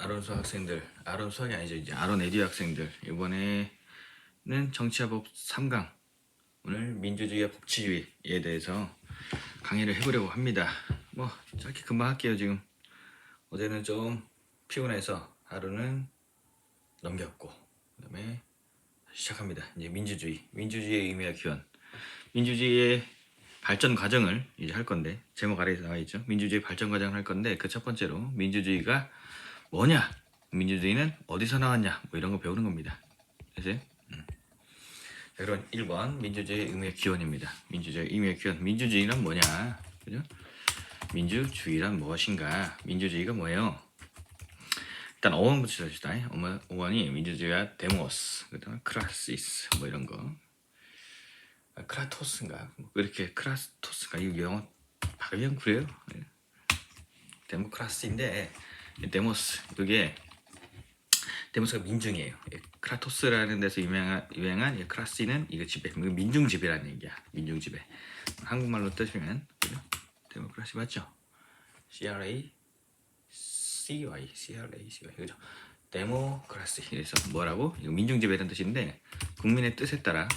아론 수학 학생들, 아론 수학이 아니죠. 이제 아론 에듀 학생들, 이번에는 정치화법 3강, 오늘 민주주의와 법치주의에 대해서 강의를 해보려고 합니다. 뭐 짧게 금방 할게요. 지금 어제는 좀 피곤해서 하루는 넘겼고, 그 다음에 시작합니다. 이제 민주주의의 의미와 기원, 민주주의의 발전 과정을 이제 할 건데, 제목 아래에 나와 있죠. 민주주의 발전 과정을 할 건데, 그 첫 번째로 민주주의가 뭐냐, 민주주의는 어디서 나왔냐, 뭐 이런 거 배우는 겁니다. 그치? 자, 그럼 1번 민주주의의 의미의 기원입니다. 민주주의의 의미의 기원. 민주주의란 뭐냐, 그죠? 민주주의란 무엇인가? 민주주의가 뭐예요? 일단 어원부터 봅시다. 어원이 민주주의와 데모스, 그다음에 크라시스, 뭐 이런 거. 크라토스인가? 뭐 이렇게 크라토스가 이 영어 발음 그래요? 데모크라시인데 데모스, 이게 데모스가 민중이에요. 크라토스라는 데서 유명한 크라시는 이거 지배, 민중 지배라는 얘기야. 민중 지배. 한국말로 뜨시면 데모크라시 맞죠? CRACY 그죠? 데모크라시. 그래서 뭐라고? 이거 민중 지배라는 뜻인데 국민의 뜻에 따라서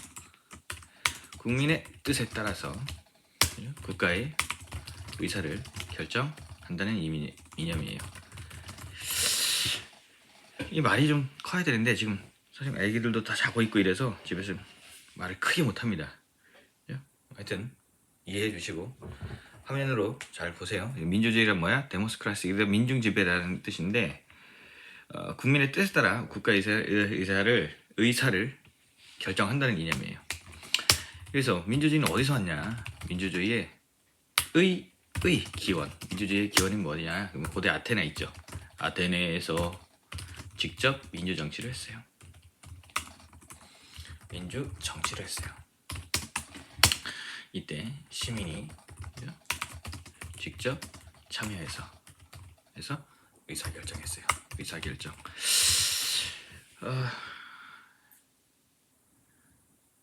국가의 의사를 결정한다는 이념이에요. 이 말이 좀 커야 되는데 지금 사실 애기들도 다 자고 있고 이래서 집에서 말을 크게 못합니다. 하여튼 이해해 주시고 화면으로 잘 보세요. 민주주의란 뭐야? 데모스크라시, 이게 민중지배라는 뜻인데 국민의 뜻에 따라 국가 의사를 결정한다는 개념이에요. 그래서 민주주의는 어디서 왔냐? 민주주의의 기원. 민주주의의 기원이 뭐냐? 그러면 고대 아테네 있죠. 아테네에서 직접 민주정치를 했어요. 이때 시민이 직접 참여해서 의사결정했어요. 의사결정.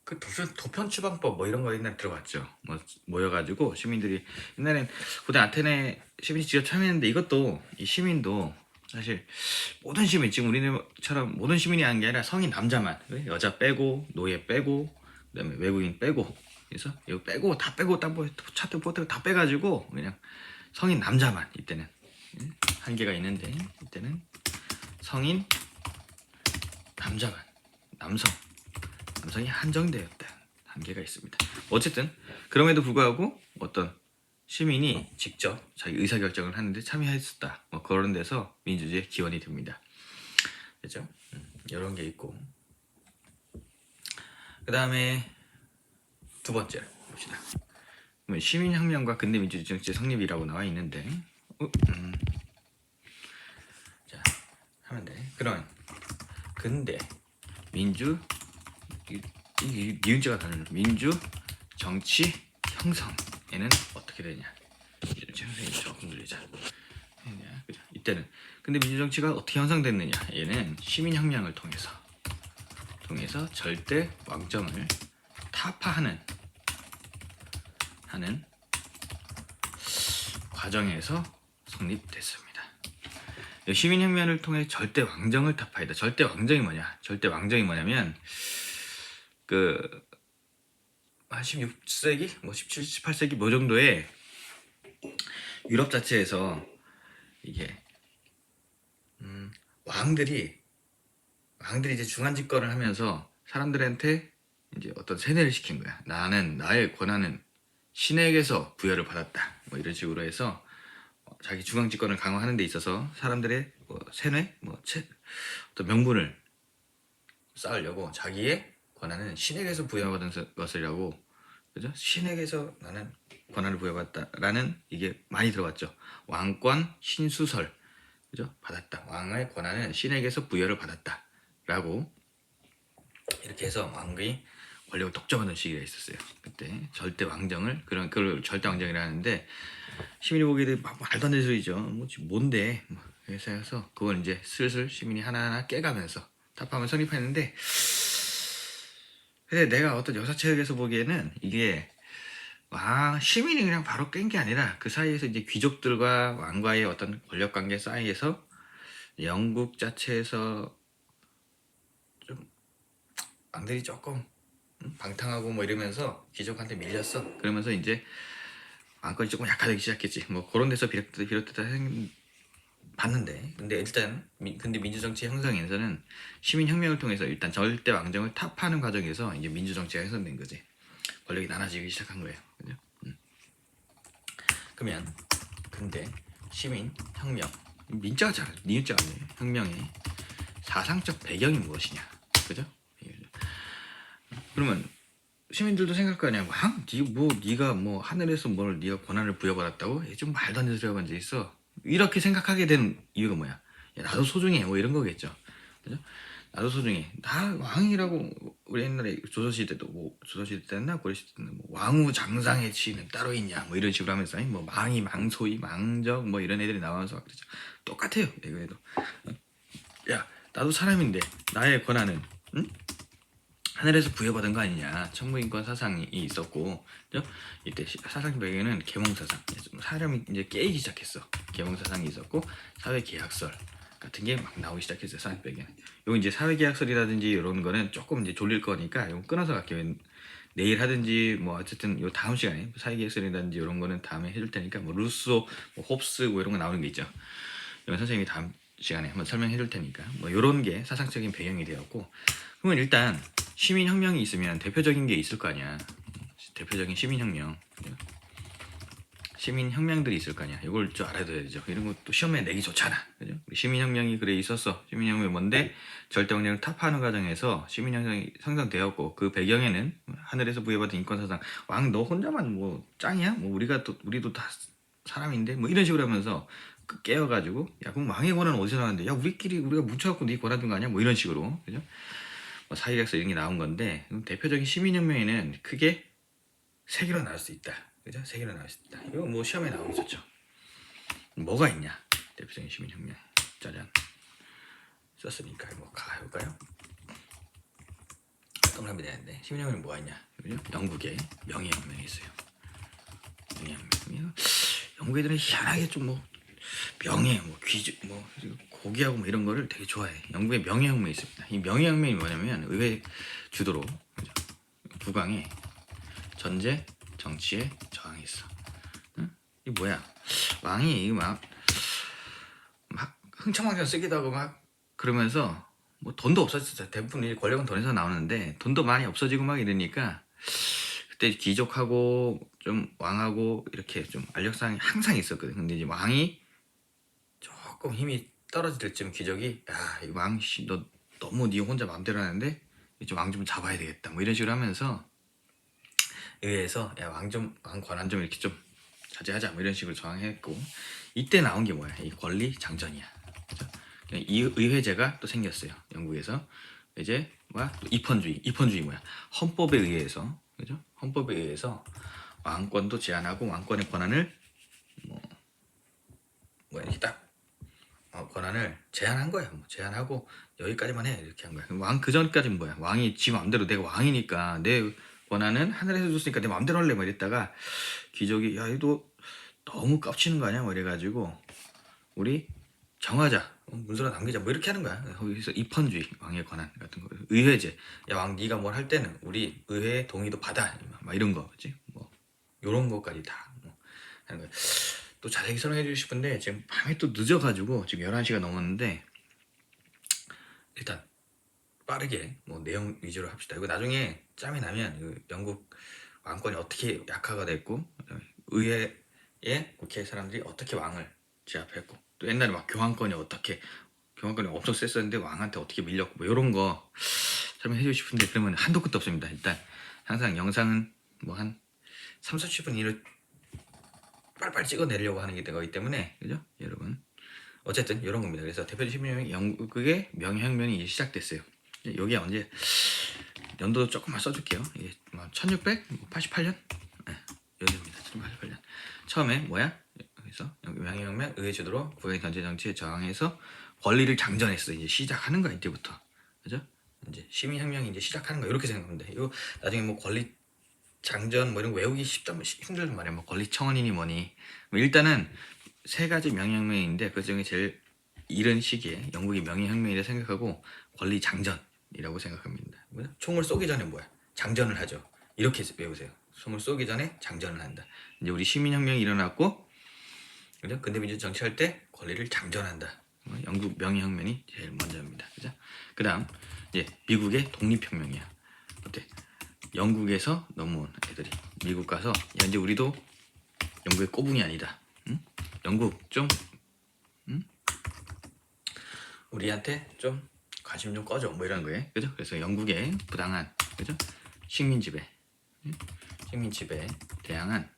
그 도편추방법 뭐 이런 거 옛날에 들어봤죠. 뭐 모여가지고 시민들이 옛날엔 고대 아테네 시민이 직접 참여했는데, 이것도 이 시민도 사실 모든 시민, 지금 우리처럼 모든 시민이 하는 게 아니라 성인 남자만, 여자 빼고 노예 빼고 그다음에 외국인 빼고, 그래서 이거 빼고 다 빼고 차트 포트 다 빼가지고 그냥 성인 남자만, 이때는 한계가 있는데 이때는 성인 남자만, 남성이 한정되었다. 한계가 있습니다. 어쨌든 그럼에도 불구하고 어떤 시민이 직접 자기 의사결정을 하는데 참여했었다. 뭐 그런 데서 민주주의의 기원이 됩니다. 그렇죠? 이런 게 있고, 그 다음에 두 번째 봅시다. 시민혁명과 근대민주주의 정치 성립이라고 나와 있는데, 자 하면 돼. 그런 근대 민주, 니은자가 다른 민주 정치 형성에는 어떻게 되냐? 선생님 조금 늘리자. 그죠? 이때는 근데 민주정치가 어떻게 형성됐느냐? 얘는 시민혁명을 통해서 절대 왕정을 타파하는 과정에서 성립됐습니다. 시민혁명을 통해 절대 왕정을 타파했다. 절대 왕정이 뭐냐면 그 16세기, 뭐 17, 18세기 뭐 정도에 유럽 자체에서 이게 왕들이 이제 중한 집권을 하면서 사람들한테 이제 어떤 세뇌를 시킨 거야. 나의 권한은 신에게서 부여를 받았다. 뭐 이런 식으로 해서 자기 중앙 집권을 강화하는 데 있어서 사람들의 세뇌, 어떤 명분을 쌓으려고 자기의 권한은 신에게서 부여받은 것이라고, 그죠? 신에게서 나는 권한을 부여받았다라는, 이게 많이 들어봤죠. 왕권 신수설, 그죠? 받았다. 왕의 권한은 신에게서 부여를 받았다라고, 이렇게 해서 왕이 권력을 독점하던 시기가 있었어요. 그때 절대 왕정을, 그걸 절대 왕정이라 하는데, 시민이 보기에도 말도 안 되는 소리죠. 뭔데? 그래서 그걸 이제 슬슬 시민이 하나하나 깨가면서 타파하면 성립했는데, 근데 내가 어떤 역사책에서 보기에는 이게 시민이 그냥 바로 깬 게 아니라 그 사이에서 이제 귀족들과 왕과의 어떤 권력 관계 사이에서 영국 자체에서 좀 왕들이 조금 방탕하고 뭐 이러면서 귀족한테 밀렸어. 그러면서 이제 왕권이 조금 약화되기 시작했지. 뭐 그런 데서 비롯해서 봤는데, 근데 일단 근데 민주정치 형성에서는 시민혁명을 통해서 일단 절대 왕정을 타파하는 과정에서 이제 민주정치가 형성된 거지. 권력이 나눠지기 시작한 거예요. 그죠? 그러면 근데 시민혁명, 민자가 잘 니은자가 아니에요. 혁명의 사상적 배경이 무엇이냐, 그죠? 그러면 시민들도 생각할 거 아니야. 네가 뭐 하늘에서 뭘 네가 권한을 부여받았다고? 좀 말도 안 되는 소리가 먼저 있어. 이렇게 생각하게 된 이유가 뭐야? 야, 나도 소중해. 뭐 이런 거겠죠. 그죠? 나도 소중해. 나 왕이라고. 우리 옛날에 조선시대 때도 뭐 조선시대 때나 고려시대 때는 뭐 왕후 장상의 지위는 따로 있냐 뭐 이런 식으로 하면서 뭐 망이 망소이 망적 뭐 이런 애들이 나와서 그러죠. 똑같아요. 이거에도. 야, 나도 사람인데 나의 권한은 응? 하늘에서 부여받은 거 아니냐. 천부인권 사상이 있었고, 그죠? 이때 사상 배경에는 계몽사상, 사람이 이제 깨기 시작했어. 계몽사상이 있었고, 사회계약설 같은 게 막 나오기 시작했어요. 사상 배경. 요 이제 사회계약설이라든지 이런 거는 조금 이제 졸릴 거니까 요 끊어서 갈게요. 내일 하든지 뭐 어쨌든 요 다음 시간에 사회계약설이라든지 이런 거는 다음에 해줄 테니까 뭐 루소, 뭐 홉스 뭐 이런 거 나오는 게 있죠. 이건 선생님이 다음 시간에 한번 설명해 줄 테니까 뭐 이런 게 사상적인 배경이 되었고, 그러면 일단 시민혁명이 있으면 대표적인 게 있을 거 아니야. 대표적인 시민혁명, 시민혁명들이 있을 거 아니야. 이걸 좀 알아둬야 되죠. 이런 것도 시험에 내기 좋잖아, 그죠? 시민혁명이 그래 있었어. 시민혁명이 뭔데? 절대왕정을 타파하는 과정에서 시민혁명이 형성되었고, 그 배경에는 하늘에서 부여받은 인권사상, 왕 너 혼자만 뭐 짱이야? 뭐 우리도 다 사람인데 뭐 이런 식으로 하면서 깨어가지고, 야 그럼 왕의 권한은 어디서 나왔는데, 야 우리가 뭉쳐갖고 네 권한 준 거 아니야? 뭐 이런 식으로, 그죠? 뭐 사회계약서 이런 게 나온 건데, 대표적인 시민혁명에는 크게 세 개로 나올 수 있다, 그죠? 세 개로 나올 수 있다. 이거 뭐 시험에 나오기 좋죠. 뭐가 있냐? 대표적인 시민혁명. 짜잔. 썼으니까 뭐 가볼까요? 동그라미 되는데 시민혁명은 뭐가 있냐? 그죠? 영국에 명예혁명이 있어요. 명예혁명. 영국 애들은 희한하게 좀 뭐 명예, 뭐 귀족, 뭐 고귀하고 뭐 이런 거를 되게 좋아해. 영국에 명예혁명이 있습니다. 이 명예혁명이 뭐냐면 의회 주도로, 그죠? 국왕의 전제 정치에 저항이 있어. 응? 이 뭐야? 왕이 막 흥청망청 쓰기도 하고 막 그러면서 뭐 돈도 없어졌어. 대부분 이 권력은 돈에서 나오는데 돈도 많이 없어지고 막 이러니까 그때 귀족하고 좀 왕하고 이렇게 좀 알력상이 항상 있었거든. 근데 이제 왕이 조금 힘이 떨어질 때쯤 귀족이, 야, 이 왕씨 너 너무 네 혼자 마음대로 하는데 이제 왕 좀 잡아야 되겠다 뭐 이런 식으로 하면서 의회에서 야 왕 권한 좀 이렇게 좀 자제하자 뭐 이런 식으로 저항했고, 이때 나온 게 뭐야? 이 권리 장전이야. 그죠? 이 의회제가 또 생겼어요. 영국에서. 이제 뭐야? 또 입헌주의 뭐야? 헌법에 의해서, 그죠? 헌법에 의해서 왕권도 제한하고 왕권의 권한을 뭐 이렇게 딱 권한을 제한한 거야. 뭐 제한하고 여기까지만 해 이렇게 한 거야. 왕 그 전까지는 뭐야? 왕이 지 마음대로, 내가 왕이니까 내 권한은 하늘에서 줬으니까 내 마음대로 할래 뭐 이랬다가 귀족이, 야 이거 너무 깝치는 거 아니야? 뭐 이래가지고 우리 정하자, 문서로 남기자 뭐 이렇게 하는 거야. 거기서 입헌주의, 왕의 권한 같은 거, 의회제, 야 왕 네가 뭘 할 때는 우리 의회의 동의도 받아 막 이런 거, 그치? 뭐 요런 거까지 다 뭐 하는 거야. 또 자세히 설명해 주고 싶은데 지금 밤에 또 늦어가지고 지금 11시가 넘었는데, 일단 빠르게 뭐 내용 위주로 합시다. 이거 나중에 짬이 나면 그 영국 왕권이 어떻게 약화가 됐고, 의회에 국회 사람들이 어떻게 왕을 제압했고, 또 옛날에 막 교황권이 엄청 셌었는데 왕한테 어떻게 밀렸고 뭐 이런 거 설명해 주고 싶은데, 그러면 한도 끝도 없습니다. 일단 항상 영상은 뭐 한 3, 40분 이를 빨빨 찍어내려고 하는 게 되기 때문에, 그죠? 여러분 어쨌든 이런 겁니다. 그래서 대표적 시민혁명이 영국의 명예혁명이 시작됐어요. 여기 언제 연도 조금만 써줄게요. 이게 뭐 1688년? 네, 여기입니다. 1688년. 처음에 뭐야? 그래서 명예혁명 의회 주도로 국외 전제 정치에 저항해서 권리를 장전했어. 이제 시작하는 거야 이때부터, 그죠? 이제 시민혁명이 이제 시작하는 거 이렇게 생각하면 돼. 이거 나중에 뭐 권리 장전 뭐 이런 거 외우기 힘들단 말이야. 뭐 권리 청원이니 뭐니. 뭐 일단은 세 가지 명예혁명인데 그 중에 제일 이런 시기에 영국이 명예혁명이라 생각하고 권리 장전이라고 생각합니다. 총을 쏘기 전에 뭐야? 장전을 하죠. 이렇게 외우세요. 총을 쏘기 전에 장전을 한다. 이제 우리 시민혁명이 일어났고, 그죠? 근대민주주의 정치할 때 권리를 장전한다. 영국 명예혁명이 제일 먼저입니다. 그죠? 그 다음 이제 미국의 독립혁명이야. 어때? 영국에서 넘어온 애들이 미국 가서 야 이제 우리도 영국의 꼬붕이 아니다. 응? 영국 좀 우리한테 좀 관심 좀 꺼줘 뭐 이런 거예요. 그죠? 그래서 영국의 부당한 그죠? 식민 지배, 식민 지배에 대항한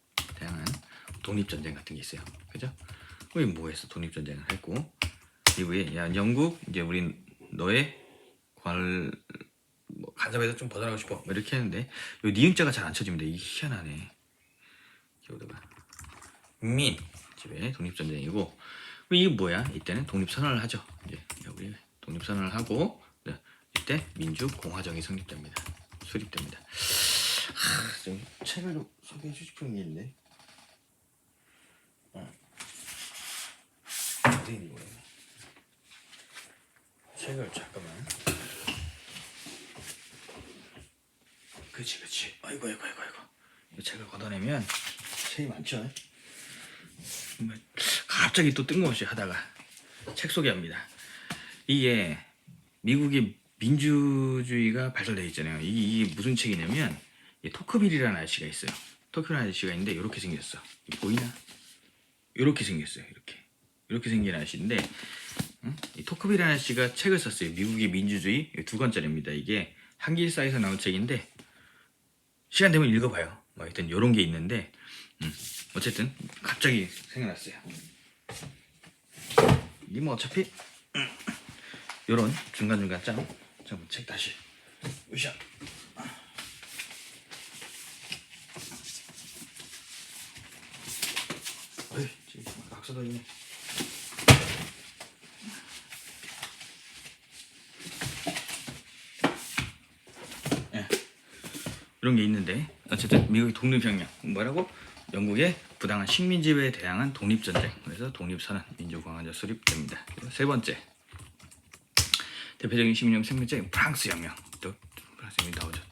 독립전쟁 같은 게 있어요. 그죠? 우리 뭐해서 독립전쟁을 했고 미국이 야 영국 이제 우리 너의 뭐 간섭에서 좀 벗어나고 싶어 뭐 이렇게 했는데 요 니은자가 잘 안 쳐집니다. 이게 희한하네. 기호도가 민 집에 독립전쟁이고 이게 뭐야? 이때는 독립선언을 하죠. 이제 우리 독립선언을 하고 이때 민주공화정이 성립됩니다. 수립됩니다. 좀 책을 좀 소개해 주실 분이 있는데 어디 있는 거예요? 책을 잠깐만. 그치. 아이고. 이 책을 걷어내면 책이 많죠. 갑자기 또 뜬금없이 하다가 책 소개합니다. 이게 미국의 민주주의가 발달되어 있잖아요. 이게 무슨 책이냐면 토크빌이라는 아저씨가 있어요. 토크빌이라는 아저씨가 있는데 이렇게 생겼어. 보이나? 이렇게 생겼어요. 이렇게 생긴 아저씨인데 이 토크빌이라는 아저씨가 책을 썼어요. 미국의 민주주의 2권짜리입니다. 이게 한길사에서 나온 책인데 시간 되면 읽어봐요. 뭐 하여튼 이런 게 있는데 어쨌든 갑자기 생각났어요. 이게 뭐 어차피 요런 중간중간 잠깐 책 다시 으쌰. 어이 각서도 있네. 이런 게 있는데 어쨌든 미국의 독립혁명 뭐라고? 영국의 부당한 식민지배에 대항한 독립전쟁. 그래서 독립선언 민주공화정 수립됩니다. 세 번째 대표적인 시민혁명 생명제 프랑스 혁명. 또 프랑스 혁명이 나오죠.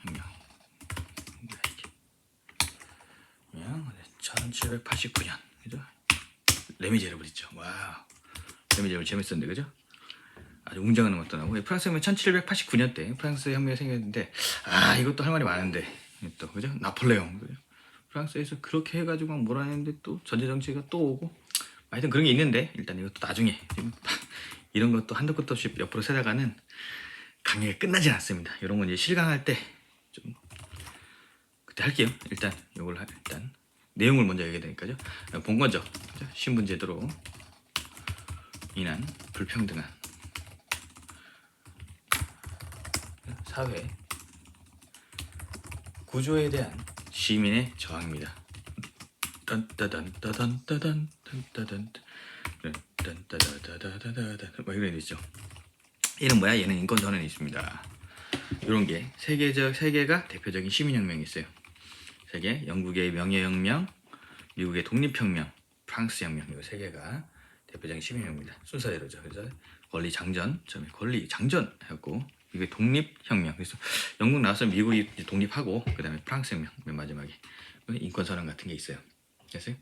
혁명 1789년 그죠? 레미제르블 있죠. 와 레미제르블 재밌었는데 그죠? 아주 웅장한 음악도 나오고 프랑스 혁명 1789년 때 프랑스 혁명이 생겼는데 이것도 할 말이 많은데 또 그죠? 나폴레옹 그죠? 프랑스에서 그렇게 해가지고 막 뭐라 했는데 또 전제 정치가 또 오고 하여튼 그런 게 있는데 일단 이것도 나중에 이런 것도 한도 끝도 없이 옆으로 세다가는 강의가 끝나진 않습니다. 이런 건 이제 실강할 때 좀 그때 할게요. 일단 이걸 일단 내용을 먼저 얘기해야 되니까요. 본건적 신분제도로 인한 불평등한 사회 구조에 대한 시민의 저항입니다. 뭐 이런 게 있죠. 얘는 뭐야? 얘는 인권선언이 있습니다. 이런 게 세계가 대표적인 시민혁명이 있어요. 세계 영국의 명예혁명, 미국의 독립혁명, 프랑스 혁명 이 세 개가 대표적인 시민혁명입니다. 순서대로죠. 그래서 권리 장전 해갖고 이게 독립혁명. 그래서 영국 나와서 미국이 독립하고 그 다음에 프랑스 혁명 맨 마지막에 인권선언 같은 게 있어요. 됐어요?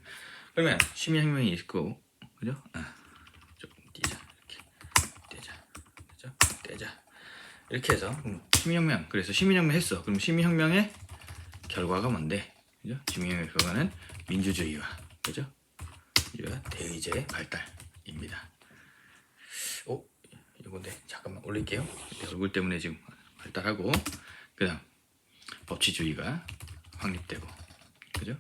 그러면 시민혁명이 있고 그죠? 좀 띄자 이렇게 해서 시민혁명. 그래서 시민혁명 했어. 그럼 시민혁명의 결과가 뭔데? 그죠? 시민혁명의 결과는 민주주의와 그죠? 대의제의 발달입니다. 이건데 잠깐만 올릴게요. 얼굴 때문에 지금 발달하고 그다음 법치주의가 확립되고 그죠?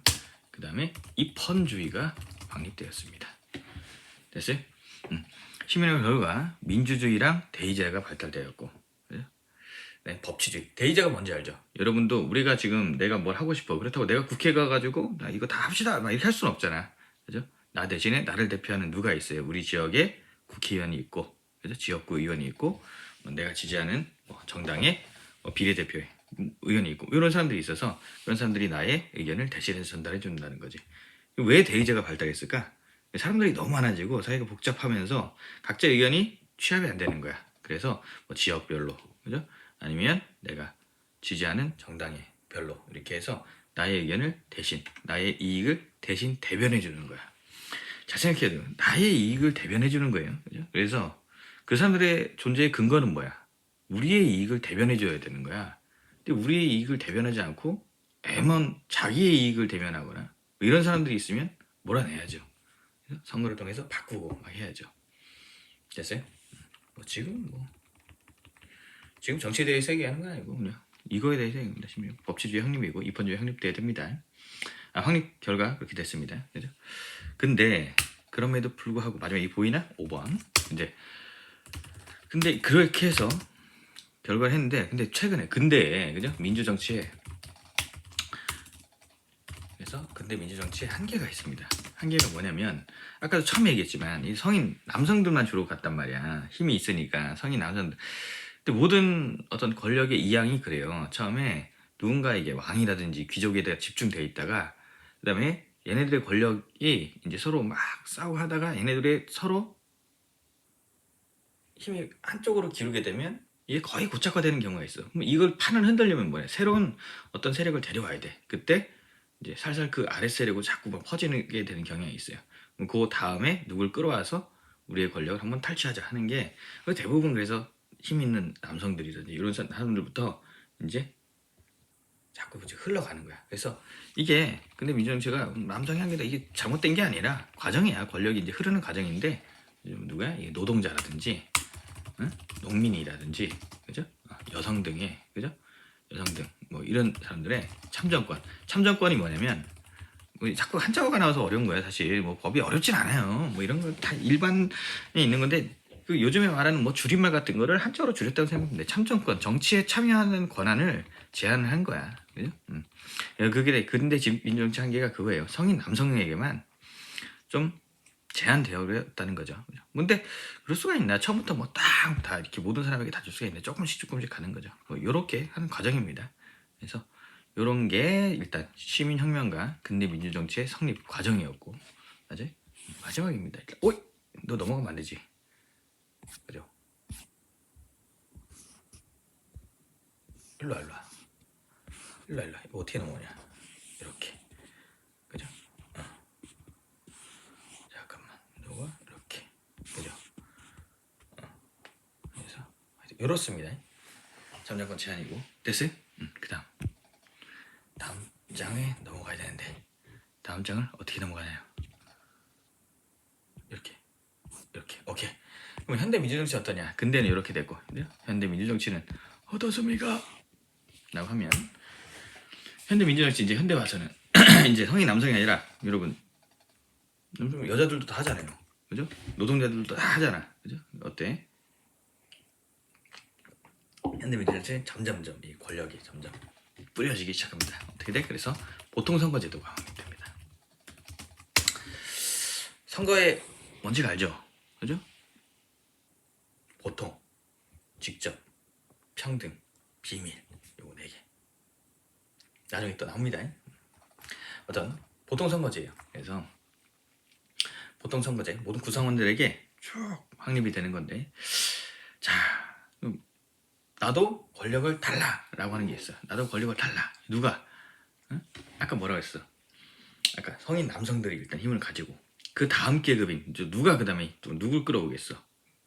그다음에 입헌주의가 확립되었습니다. 됐어요? 시민혁명 결과 민주주의랑 대의제가 발달되었고 그죠? 네, 법치주의. 대의제가 뭔지 알죠? 여러분도 우리가 지금 내가 뭘 하고 싶어. 그렇다고 내가 국회에 가가지고 나 이거 다 합시다 막 이렇게 할 수는 없잖아. 그죠? 나 대신에 나를 대표하는 누가 있어요? 우리 지역에 국회의원이 있고 그죠? 지역구 의원이 있고 내가 지지하는 정당의 비례대표의 의원이 있고 이런 사람들이 있어서 그런 사람들이 나의 의견을 대신해서 전달해 준다는 거지. 왜 대의제가 발달했을까? 사람들이 너무 많아지고 사회가 복잡하면서 각자 의견이 취합이 안 되는 거야. 그래서 뭐 지역별로, 그죠? 아니면 내가 지지하는 정당의 별로 이렇게 해서 나의 의견을 대신, 나의 이익을 대신 대변해 주는 거야. 잘 생각해도 나의 이익을 대변해 주는 거예요. 그죠? 그래서 그 사람들의 존재의 근거는 뭐야? 우리의 이익을 대변해 줘야 되는 거야. 근데 우리의 이익을 대변하지 않고 애먼 자기의 이익을 대변하거나 뭐 이런 사람들이 있으면 몰아내야죠. 선거를 통해서 바꾸고 막 해야죠. 됐어요? 지금 정치에 대해서 얘기하는 건 아니고 그냥 이거에 대해서 얘기합니다. 법치주의 확립이고 입헌주의 확립돼야 됩니다. 확립 결과 그렇게 됐습니다. 그죠? 근데 그럼에도 불구하고 마지막에 보이나? 5번. 근데 그렇게 해서 결과를 했는데 근데 최근에 그죠? 민주정치에 그래서 근데 민주정치에 한계가 있습니다. 한계가 뭐냐면 아까도 처음 얘기했지만 이 성인 남성들만 주로 갔단 말이야. 힘이 있으니까 성인 남성들. 근데 모든 어떤 권력의 이양이 그래요. 처음에 누군가에게 왕이라든지 귀족에 대해 집중돼 있다가 그다음에 얘네들의 권력이 이제 서로 막 싸우고 하다가 얘네들의 서로 힘이 한쪽으로 기울게 되면 이게 거의 고착화되는 경우가 있어. 그럼 이걸 판을 흔들려면 뭐야? 새로운 어떤 세력을 데려와야 돼. 그때 이제 살살 그 아랫 세력으로 자꾸 막 퍼지게 되는 경향이 있어요. 그럼 그 다음에 누굴 끌어와서 우리의 권력을 한번 탈취하자 하는 게 대부분 그래서 힘 있는 남성들이든지 이런 사람들부터 이제 자꾸 이제 흘러가는 거야. 그래서 이게 근데 민주정치가 남성의 한계다 이게 잘못된 게 아니라 과정이야. 권력이 이제 흐르는 과정인데 누구야? 이게 노동자라든지 응? 농민이라든지 그죠? 여성 등의 그죠? 여성 등 뭐 이런 사람들의 참정권이 뭐냐면 뭐 자꾸 한자어가 나와서 어려운 거야 사실. 뭐 법이 어렵진 않아요. 뭐 이런 거 다 일반에 있는 건데 그 요즘에 말하는 뭐 줄임말 같은 거를 한자어로 줄였다고 생각하면 돼. 참정권, 정치에 참여하는 권한을 제한을 한 거야. 그죠? 그게 근데 지금 민주정치 한계가 그거예요. 성인 남성에게만 좀 제한되어 있다는 거죠. 근데 그럴 수가 있나? 처음부터 뭐 딱 다 이렇게 모든 사람에게 다 줄 수가 있나? 조금씩 가는 거죠. 이렇게 하는 과정입니다. 그래서 이런 게 일단 시민혁명과 근대 민주정치의 성립 과정이었고, 맞아요? 마지막입니다. 오이, 너 넘어가면 안 되지. 그죠? 일로 와. 이거 어떻게 넘어가냐? 이렇게. 그죠? 잠깐만. 이거 이렇게. 그죠? 그래서 이렇습니다. 참정권 제한이고. 됐어요? 그 다음 장에 넘어가야 되는데 다음 장을 어떻게 넘어가나요? 이렇게 오케이. 그럼 현대 민주정치 어떠냐? 근대는 이렇게 됐고 현대 민주정치는 어떻습니까? 라고 하면 현대 민주정치 이제 현대 와서는 이제 성인 남성이 아니라 여러분 여자들도 다 하잖아요. 그죠? 노동자들도 다 하잖아. 그죠? 어때? 현대 민주정치 점점점 이 권력이 점점 뿌려지기 시작합니다. 어떻게 돼? 그래서 보통선거제도가 확립됩니다. 선거에 뭔지가 알죠? 그죠? 보통, 직접, 평등, 비밀 요거 4개 나중에 또 나옵니다. 어떤 보통선거제예요. 그래서 보통선거제 모든 구성원들에게 쭉 확립이 되는 건데 자 나도 권력을 달라라고 하는 게 있어요. 나도 권력을 달라. 누가? 응? 아까 뭐라고 했어? 아까 성인 남성들이 일단 힘을 가지고 그 다음 계급인 누가 그 다음에 또 누굴 끌어오겠어?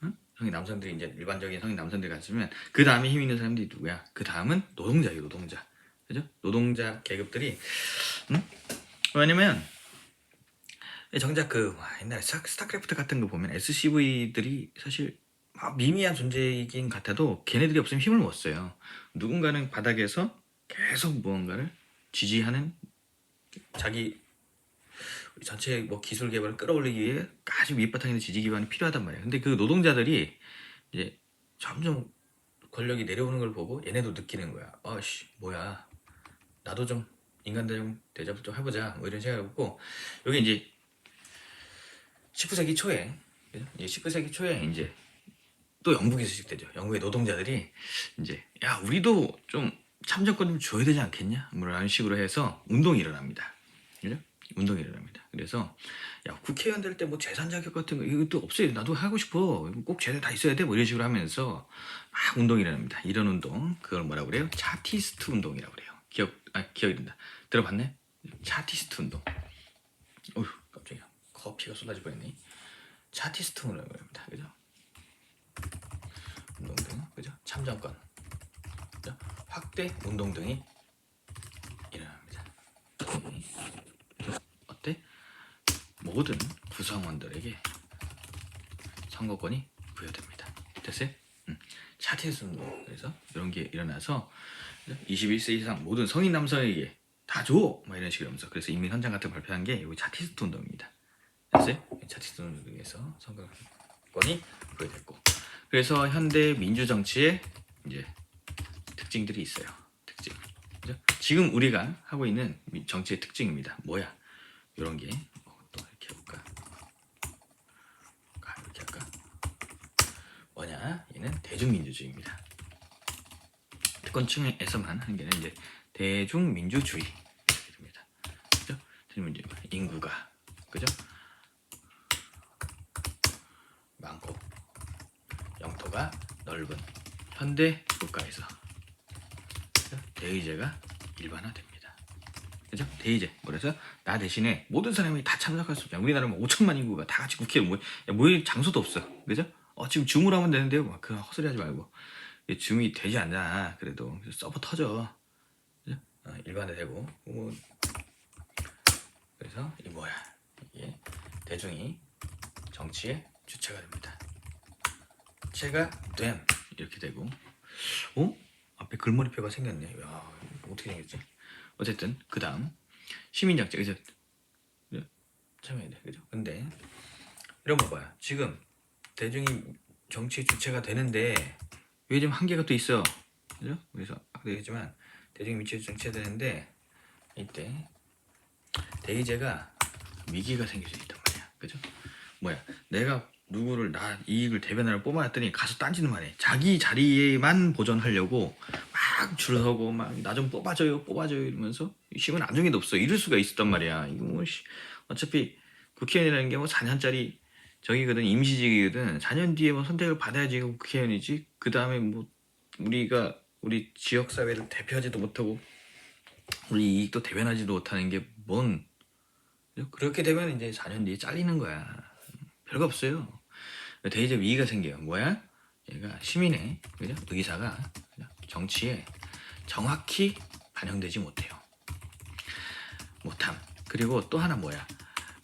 응? 성인 남성들이 이제 일반적인 성인 남성들이 갔으면 그 다음에 힘 있는 사람들이 누구야? 그 다음은 노동자예요. 노동자. 그죠? 노동자 계급들이 응? 왜냐면 정작 그 옛날에 스타크래프트 같은 거 보면 SCV들이 사실 미미한 존재이긴 같아도 걔네들이 없으면 힘을 못 써요. 누군가는 바닥에서 계속 무언가를 지지하는 자기 전체 뭐 기술 개발을 끌어올리기 위해 아주 밑바탕에 있는 지지 기반이 필요하단 말이에요. 근데 그 노동자들이 이제 점점 권력이 내려오는 걸 보고 얘네도 느끼는 거야. 아씨 뭐야 나도 좀 인간 대접 좀 해보자 뭐 이런 생각을 갖고 여기 이제 19세기 초에 19세기 초에 이제 또 영국에서 시작되죠. 영국의 노동자들이 이제 야 우리도 좀 참정권 좀 줘야 되지 않겠냐? 뭐 이런 식으로 해서 운동이 일어납니다. 그죠? 운동이 일어납니다. 그래서 야 국회의원 될 때 뭐 재산 자격 같은 거 이것도 없어요. 나도 하고 싶어. 꼭 재산 다 있어야 돼. 뭐 이런 식으로 하면서 막 운동이 일어납니다. 이런 운동 그걸 뭐라고 그래요? 차티스트 운동이라고 그래요. 기억이 된다. 들어봤네? 차티스트 운동. 어휴 깜짝이야. 커피가 쏟아질 뻔했네. 차티스트 운동이라고 합니다. 그죠? 운동 등 그죠? 참정권 그죠? 확대 운동 등이 일어납니다. 어때? 모든 구성원들에게 선거권이 부여됩니다. 됐어요? 차티스트 운동. 그래서 이런 게 일어나서 21세 이상 모든 성인 남성에게 다 줘! 막 이런 식으로 하면서 그래서 이민 헌장 같은 거 발표한 게 이 차티스트 운동입니다. 됐어요? 차티스트 운동에서 선거권이 부여됐고 그래서 현대 민주 정치의 이제 특징들이 있어요. 특징. 그죠? 지금 우리가 하고 있는 정치의 특징입니다. 뭐야? 이런 게 또 이렇게 해볼까? 이렇게 할까? 뭐냐? 얘는 대중민주주의입니다. 특권층에서만 하는 게 이제 대중민주주의입니다. 그죠? 대중민주주의 인구가 그죠? 많고 영토가 넓은 현대 국가에서 대의제가 일반화됩니다. 그죠? 대의제. 그래서 나 대신에 모든 사람이 다 참석할 수 없잖아. 우리나라는 5천만 인구가 다 같이 국회에 모일 장소도 없어. 그죠? 지금 줌으로 하면 되는데요. 막 그 헛소리 하지 말고. 줌이 되지 않나. 그래도 서버 터져. 그죠? 일반화되고. 그래서 이 뭐야? 이게 대중이 정치의 주체가 됩니다. 주체가 됨 이렇게 되고. 앞에 글머리표가 생겼네. 야, 어떻게 생겼지? 어쨌든 그 다음 시민정치 그죠? 참여해야 돼 그죠? 근데 이런 거 봐요. 지금 대중이 정치 주체가 되는데 왜 좀 한계가 또 있어. 그죠? 그래서 아까 얘기했지만 대중이 미치 정치가 되는데 이때 대의제가 위기가 생길 수 있단 말이야. 그죠? 뭐야? 내가 누구를 나 이익을 대변하러 뽑아놨더니 가서 딴지는 말해. 자기 자리에만 보존하려고 막 줄 서고 막 나 좀 뽑아줘요 이러면서 시간 안정에도 없어. 이럴 수가 있었단 말이야. 이거 뭐 어차피 국회의원이라는 게 뭐 4년짜리 저기거든 임시직이거든. 4년 뒤에 뭐 선택을 받아야지 국회의원이지. 그 다음에 뭐 우리가 우리 지역 사회를 대표하지도 못하고 우리 이익도 대변하지도 못하는 게 뭔 그렇게 되면 이제 4년 뒤에 잘리는 거야. 별거 없어요. 대의제 위기가 생겨요. 뭐야? 얘가 시민의 그죠? 의사가 정치에 정확히 반영되지 못해요. 못함. 그리고 또 하나 뭐야?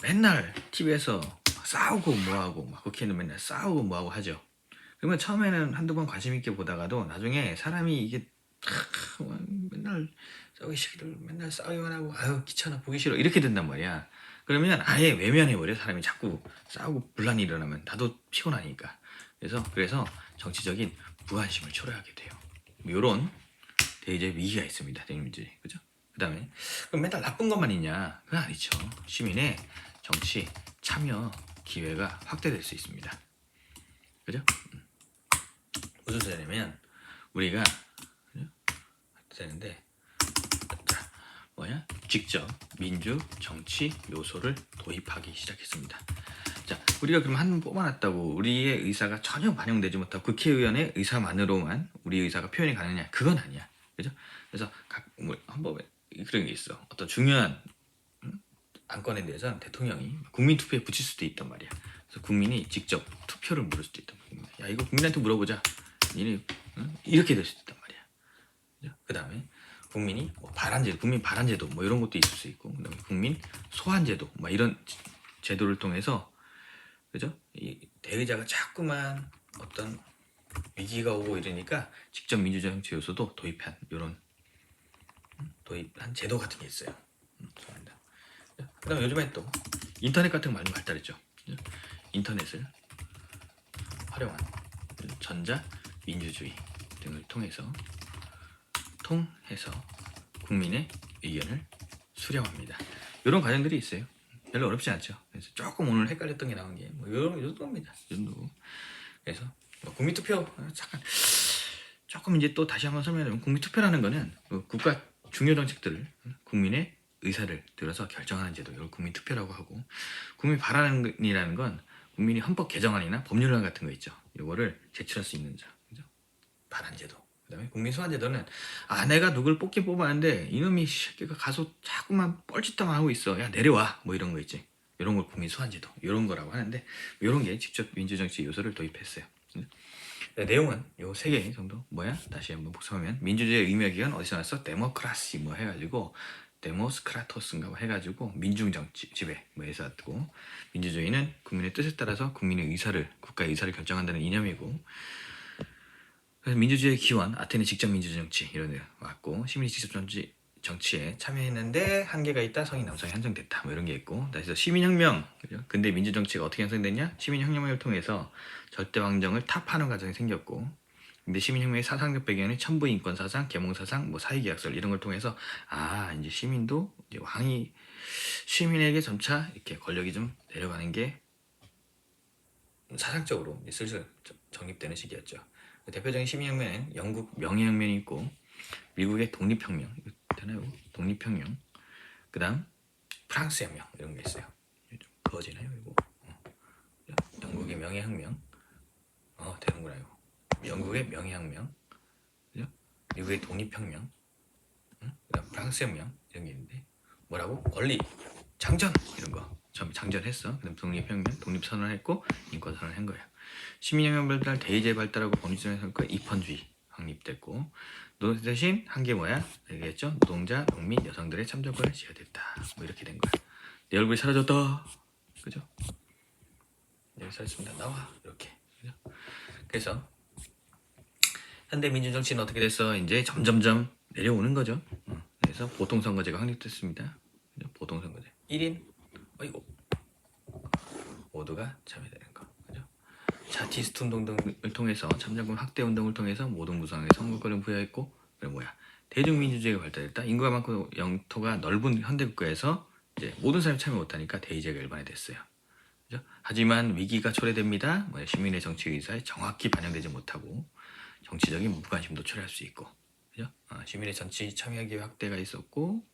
맨날 TV에서 싸우고 뭐하고 막 국회의원 맨날 싸우고 뭐하고 하죠. 그러면 처음에는 한두 번 관심 있게 보다가도 나중에 사람이 이게 맨날 싸우기 싫어 맨날 싸우기만 하고 아유 귀찮아 보기 싫어 이렇게 된단 말이야. 그러면 아예 외면해버려. 사람이 자꾸 싸우고 분란이 일어나면 나도 피곤하니까. 그래서 정치적인 무관심을 초래하게 돼요. 요런 대의제 위기가 있습니다. 대의민주주의. 그죠? 그 다음에 그럼 맨날 나쁜 것만 있냐? 그건 아니죠. 시민의 정치 참여 기회가 확대될 수 있습니다. 그죠? 무슨 소리냐면 우리가 되는데 뭐야? 직접 민주 정치 요소를 도입하기 시작했습니다. 자, 우리가 그럼 한 번 뽑아놨다고 우리의 의사가 전혀 반영되지 못하고 국회의원의 의사만으로만 우리 의사가 표현이 가느냐? 그건 아니야. 그죠? 그래서 각 헌법에 그런 게 있어. 어떤 중요한 안건에 대해서는 대통령이 국민투표에 붙일 수도 있단 말이야. 그래서 국민이 직접 투표를 물을 수도 있단 말이야. 야 이거 국민한테 물어보자. 이렇게 될 수도 있단 말이야. 그 다음에 국민이 뭐 발안제도, 국민 발안제도 뭐 이런 것도 있을 수 있고, 그다음에 국민 소환제도 뭐 이런 제도를 통해서 그죠? 이 대의자가 자꾸만 어떤 위기가 오고 이러니까 직접 민주정치 요소도 도입한 제도 같은 게 있어요. 그다음 요즘에 또 인터넷 같은 거 많이 발달했죠. 인터넷을 활용한 전자 민주주의 등을 통해서 국민의 의견을 수렴합니다. 이런 과정들이 있어요. 별로 어렵지 않죠. 그래서 조금 오늘 헷갈렸던 게 나온 게 뭐 이런 정도입니다. 이 정도. 그래서 뭐 국민투표 잠깐 조금 이제 또 다시 한번 설명하자면 국민투표라는 거는 국가 중요 정책들을 국민의 의사를 들어서 결정하는 제도, 이걸 국민 투표라고 하고, 국민 발언이라는 건 국민이 헌법 개정안이나 법률안 같은 거 있죠. 이거를 제출할 수 있는 자, 그죠? 발안 제도. 그다음에 국민 소환 제도는 내가 누굴 뽑긴 뽑았는데 이놈이 새끼가 가서 자꾸만 뻘짓만 하고 있어. 야 내려와. 뭐 이런 거 있지. 이런 걸 국민 소환 제도, 이런 거라고 하는데, 이런 게 직접 민주정치 요소를 도입했어요. 내용은 요 3개 정도. 다시 한번 복습하면, 민주주의의 의미기관 어디서 났어? 데모크라시 뭐 해가지고, 데모스크라토스인가 뭐 해가지고 민중정치 지배 뭐에서 왔고, 민주주의는 국민의 뜻에 따라서 국민의 의사를, 국가의 의사를 결정한다는 이념이고, 그래서 민주주의의 기원 아테네 직접 민주정치 이런 데 왔고, 시민이 직접 정치에 참여했는데 한계가 있다, 성인 남성이 한정됐다 뭐 이런 게 있고, 그래서 시민혁명, 그죠? 근데 민주정치가 어떻게 형성됐냐? 시민혁명을 통해서 절대왕정을 타파하는 과정이 생겼고, 근데 시민혁명의 사상적 배경은 천부인권 사상, 계몽 사상, 뭐 사회계약설 이런 걸 통해서 이제 시민도 이제 왕이 시민에게 점차 이렇게 권력이 좀 내려가는 게 사상적으로 이제 슬슬 정립되는 시기였죠. 대표적인 시민혁명은 영국 명예혁명이 있고, 미국의 독립혁명, 이거 되나요? 독립혁명, 그 다음 프랑스 혁명 이런 게 있어요. 좀 그어지나요? 이거 영국의 명예혁명, 되는구나 이거. 영국의 명예혁명, 그죠? 미국의 독립혁명, 그다음 프랑스 혁명 이런 게 있는데, 뭐라고? 권리, 장전 이런 거 처음 장전했어. 그다음 독립혁명, 독립선언했고 인권선언한 거야. 시민혁명 발달, 대의제 발달하고 법률제도의 성과, 입헌주의 확립됐고, 대신 한 게 알겠죠? 노동자, 농민, 여성들의 참정권을 제어됐다. 뭐 이렇게 된 거야. 내 얼굴이 사라졌다. 그죠? 여기 써있습니다. 나와. 이렇게. 그죠? 그래서 현대 민주정치는 어떻게 됐어? 이제 점점점 내려오는 거죠. 그래서 보통선거제가 확립됐습니다. 그죠? 보통선거제. 1인, 어이구, 모두가 참여되는 거. 그죠? 자티스트 운동 등을 통해서, 참정권 확대 운동을 통해서 모든 무상의 선거권을 부여했고, 대중민주주의가 발달했다. 인구가 많고 영토가 넓은 현대국가에서 이제 모든 사람이 참여 못하니까 대의제가 일반화됐어요. 그죠? 하지만 위기가 초래됩니다. 시민의 정치 의사에 정확히 반영되지 못하고 정치적인 무관심도 초래할 수 있고, 그죠? 시민의 정치 참여 기회 확대가 있었고,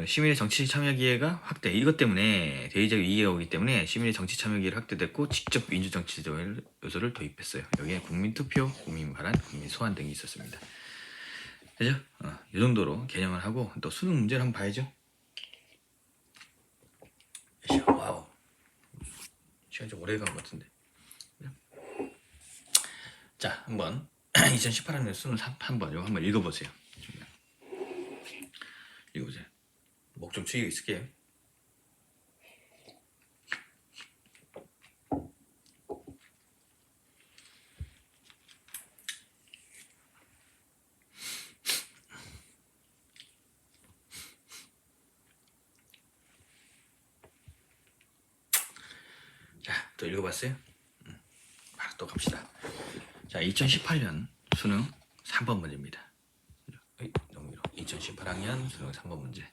시민의 정치 참여 기회가 확대, 이것 때문에 대의적 위기가 오기 때문에 시민의 정치 참여 기회가 확대됐고, 직접 민주정치 요소를 도입했어요. 여기에 국민투표, 국민발언, 국민소환 등이 있었습니다. 그죠? 이 정도로 개념을 하고, 또 수능 문제를 한번 봐야죠. 와우, 시간 좀 오래 간 것 같은데. 자, 한번 2018년 수능 한번 이거 한번 읽어보세요. 읽어보세요. 목 좀 추이고 있을게요. 자, 또 읽어봤어요? 바로 또 갑시다. 자, 2018년 수능 3번 문제입니다. 너무 길어. 2018학년 수능 3번 문제.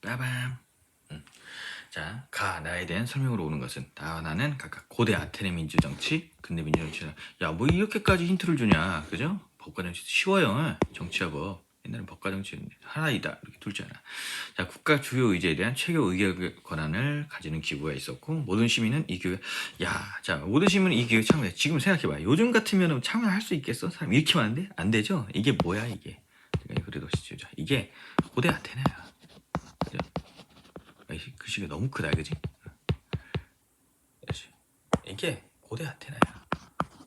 빠밤. 자, 나에 대한 설명으로 오는 것은, 나는 각각 고대 아테네 민주정치, 근대 민주정치. 야, 뭐 이렇게까지 힌트를 주냐, 그죠? 법과정치 쉬워요. 정치와 법. 옛날엔 법과정치는 하나이다 이렇게 둘지 않아. 자, 국가 주요 의제에 대한 최고 의결 권한을 가지는 기구가 있었고, 모든 시민은 이 기구에, 모든 시민은 이 기구에 참여해. 지금 생각해봐. 요즘 같으면 참여할 수 있겠어? 사람 이렇게 많은데? 안 되죠? 이게 뭐야 이게? 그래도 시죠. 이게 고대 아테네야. 그죠? 그 시가 너무 크다, 그지? 이게 고대 아테네야.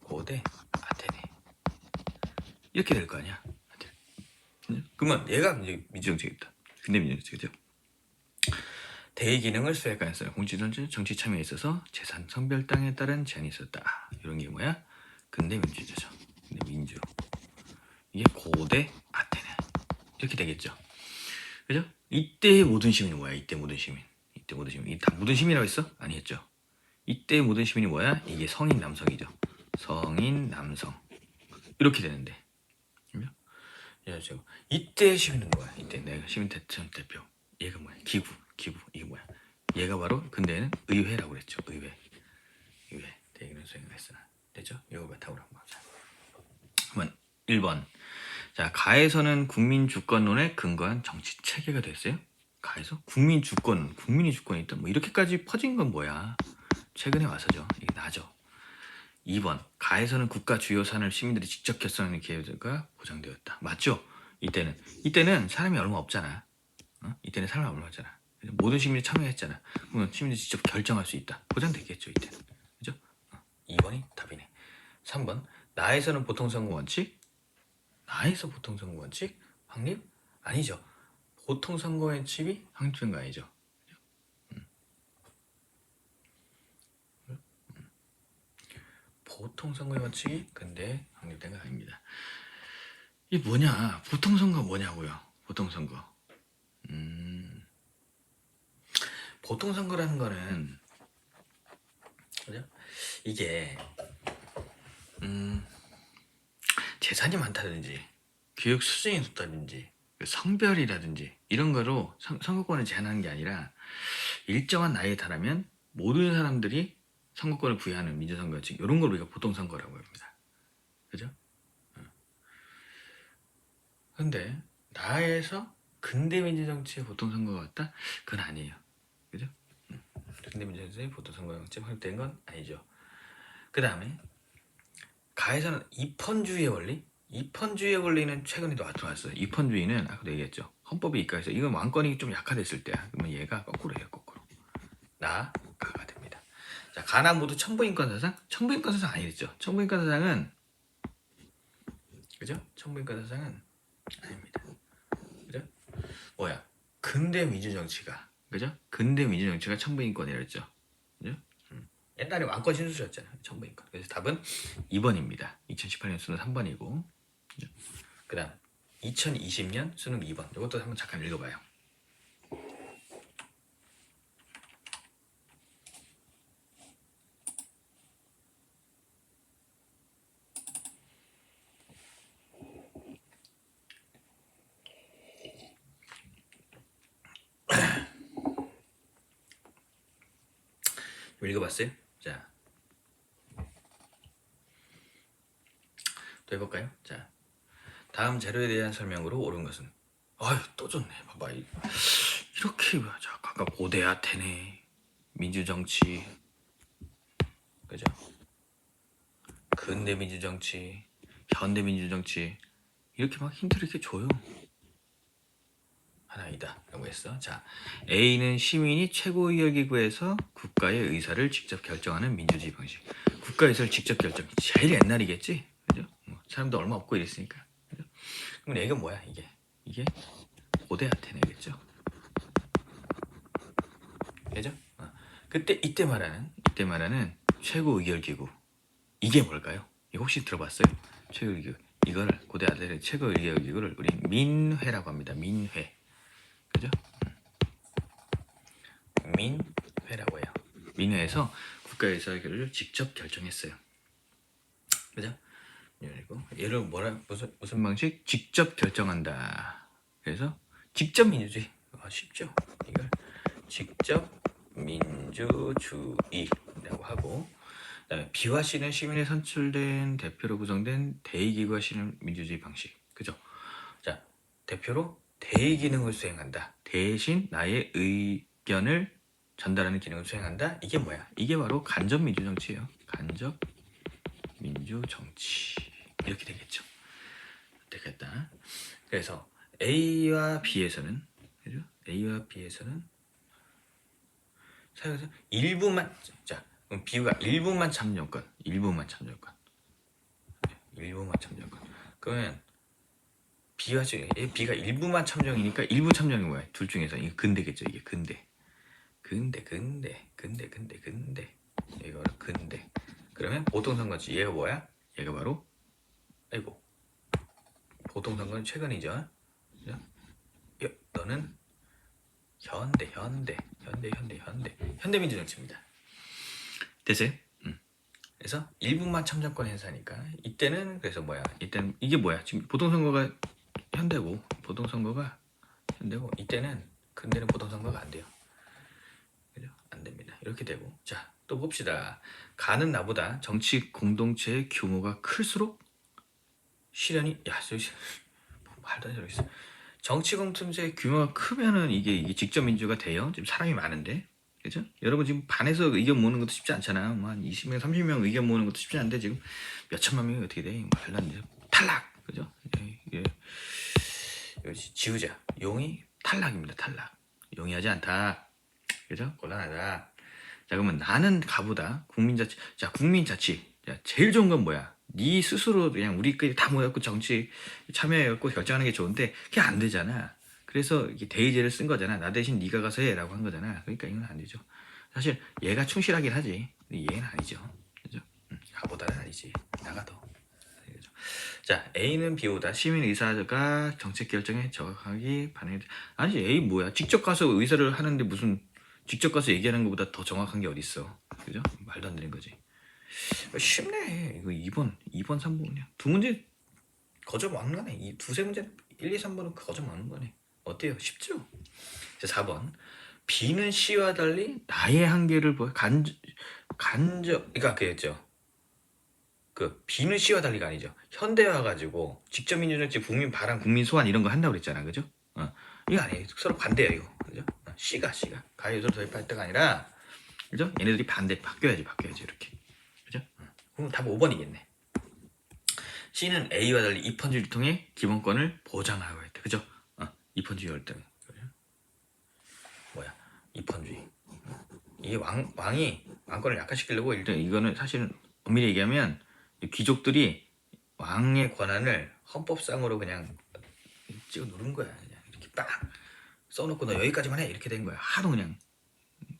고대 아테네. 이렇게 될 거 아니야? 그러면 얘가 민주정치겠다. 근데 민주정치, 그죠? 대의 기능을 수행할 가능성, 공직선출, 정치 참여에 있어서 재산 성별당에 따른 제한이 있었다. 이런 게 뭐야? 근대 민주주의죠. 근대 민주. 이게 고대 아테네. 이렇게 되겠죠. 그죠? 이때의 모든 시민은 뭐야? 이때 모든 시민. 이때 모든 시민. 다 모든 시민이라고 했어? 아니었죠. 이때 모든 시민이 뭐야? 이게 성인 남성이죠. 성인 남성. 이렇게 되는데. 이때 시민은 뭐야? 이때 내가 시민 대표. 얘가 뭐야? 기구. 이게 뭐야? 얘가 바로 근대에는 의회라고 그랬죠. 의회. 대의기능 수행을 했으나. 됐죠? 이거 바탕으로 한번 보자. 그러면 1번. 자, 가에서는 국민 주권론에 근거한 정치 체계가 됐어요. 가에서 국민 주권, 국민이 주권이 있다. 뭐 이렇게까지 퍼진 건 뭐야? 최근에 와서죠. 이게 나죠. 2번, 가에서는 국가 주요 사안을 시민들이 직접 결정하는 기회가 보장되었다. 맞죠? 이때는 사람이 얼마 없잖아. 이때는 사람이 얼마 없잖아. 모든 시민이 참여했잖아. 그러면 시민들이 직접 결정할 수 있다. 보장됐겠죠, 이때는. 그죠? 2번이 답이네. 3번, 나에서는 보통선거 원칙? 나에서 보통선거 원칙? 확립? 아니죠. 보통선거 원칙이 확립된 거 아니죠. 보통선거 원칙이 근데 확립된 거 아닙니다. 이게 뭐냐? 보통선거 뭐냐고요? 보통선거. 보통선거라는 거는 그죠? 이게 재산이 많다든지 교육 수준이 높다든지 성별이라든지 이런 거로 선거권을 제한하는 게 아니라 일정한 나이에 달하면 모든 사람들이 선거권을 부여하는 민주선거지 이런 걸 우리가 보통선거라고 합니다. 그죠? 근데 나에서 근대민주정치의 보통선거가 왔다? 그건 아니에요. 그죠? 근대민주정치의 보통선거가 확립된 건 아니죠. 그 다음에 가에서는 입헌주의의 원리? 입헌주의의 원리는 최근에도 나타났어요. 입헌주의는 아까도 얘기했죠. 헌법이 입각해서 이건 왕권이 좀 약화됐을 때야. 그러면 얘가 거꾸로 해요. 거꾸로. 가가 됩니다. 자, 가나 모두 천부인권사상? 천부인권사상 아니겠죠. 천부인권사상은 그죠? 천부인권사상은 아닙니다. 그죠? 뭐야? 근대 민주정치가 그죠? 근대 민주정치가 천부인권이라 했죠. 그죠? 옛날에 왕권 신수였잖아요. 천부인권. 그래서 답은 2번입니다. 2018년 수능 3번이고 그 다음 2020년 수능 2번. 이것도 한번 잠깐 읽어봐요. 읽어봤어요? 자, 또 해볼까요? 자, 다음 자료에 대한 설명으로 옳은 것은 아유 또 좋네. 봐봐 이렇게 자, 각각 고대 아테네 민주정치 그죠? 근대 민주정치 현대 민주정치 이렇게 막 힌트를 이렇게 줘요. 하나이다 라고 했어. 자, A는 시민이 최고의결기구에서 국가의 의사를 직접 결정하는 민주주의 방식. 국가 의사를 직접 결정. 제일 옛날이겠지? 그죠? 사람도 얼마 없고 이랬으니까. 그죠? 그럼 A가 뭐야 이게 고대 아테네겠죠? 그죠? 이때 말하는 최고의결기구 이게 뭘까요? 이거 혹시 들어봤어요? 최고의결 이거를 고대 아테네 최고의결기구를 우리 민회라고 합니다. 민회. 그죠? 민회라고 해요. 민회에서 국가의사결을 직접 결정했어요. 그죠? 그리고 얘를 무슨 방식? 직접 결정한다. 그래서 직접 민주주의. 쉽죠? 이걸 직접 민주주의라고 하고 그다음에 B와 C는 시민에 선출된 대표로 구성된 대의기구가 실현 민주주의 방식. 그죠? 자, 대표로 대의 기능을 수행한다. 대신 나의 의견을 전달하는 기능을 수행한다. 이게 뭐야? 이게 바로 간접 민주정치예요. 간접 민주정치 이렇게 되겠죠. 되겠다. 그래서 A와 B에서는 그죠? A와 B에서는 사용해서 일부만 자 그럼 B가 일부만 참여권 그러면 B가 일부만 참정이니까 일부 참정이 뭐야? 둘 중에서 이게 근대겠죠. 이게 근대 이거 근대. 그러면 보통선거지 얘가 뭐야? 얘가 바로 보통선거는 최근이죠. 너는 현대민주정치입니다. 됐어요? 그래서 일부만 참정권 행사니까 이때는 그래서 뭐야? 이때는 이게 뭐야? 지금 보통선거가 현대고 이때는 근대는 보통선거가 안 돼요. 그죠? 안 됩니다. 이렇게 되고 자 또 봅시다. 가는 나보다 정치 공동체의 규모가 클수록 실현이 말도 안 되는 있어. 정치 공통체의 규모가 크면은 이게 직접 민주가 돼요. 지금 사람이 많은데. 그죠? 여러분 지금 반에서 의견 모으는 것도 쉽지 않잖아요. 뭐 한 20명, 30명 의견 모으는 것도 쉽지 않은데 지금 몇 천만 명이 어떻게 돼? 말도 안 돼. 탈락. 그죠? 예. 지우자. 용이 탈락입니다. 탈락. 용이하지 않다. 그죠? 곤란하다. 자, 그러면 나는 가보다 국민자치. 자, 국민자치. 자, 제일 좋은 건 뭐야? 네 스스로 그냥 우리끼리 다 모여갖고 정치 참여해갖고 결정하는 게 좋은데 그게 안 되잖아. 그래서 이게 대의제를 쓴 거잖아. 나 대신 네가 가서 해라고 한 거잖아. 그러니까 이건 안 되죠. 사실 얘가 충실하긴 하지. 근데 얘는 아니죠. 그죠? 나보다는 아니지. 나가 더. 그죠? 자, A는 B보다 시민 의사가 정책 결정에 정확하게 반영해. 아니 A 뭐야? 직접 가서 의사를 하는데 무슨 직접 가서 얘기하는 것보다 더 정확한 게 어딨어. 그죠? 말도 안 되는 거지. 쉽네. 이거 2번 3번이야. 두 문제 거저 막는 거네. 이 두세 문제 1, 2, 3번은 거저 막는 거네. 어때요? 쉽죠? 이제 4번. B는 C와 달리 나의 한계를 그러니까 그랬죠. 그 B는 C와 달리가 아니죠. 현대화 가지고 직접 민주정치, 국민 바람, 국민 소환 이런 거 한다고 그랬잖아. 그죠? 이거 아니에요. 서로 반대예요. 이거. 그죠? C가 가요제로 도입할 때가 아니라 그죠? 얘네들이 바뀌어야지 이렇게. 그죠? 그럼 답은 5번이겠네. C는 A와 달리 입헌주의를 통해 기본권을 보장하고 있다. 그죠? 입헌주의 활동. 뭐야? 입헌주의. 이게 왕이 왕권을 약화시키려고 일단 이거는 사실은 엄밀히 얘기하면 귀족들이 왕의 권한을 헌법상으로 그냥 찍어 누른 거야. 그냥 이렇게 빡 써놓고 너 여기까지만 해 이렇게 된 거야. 하도 그냥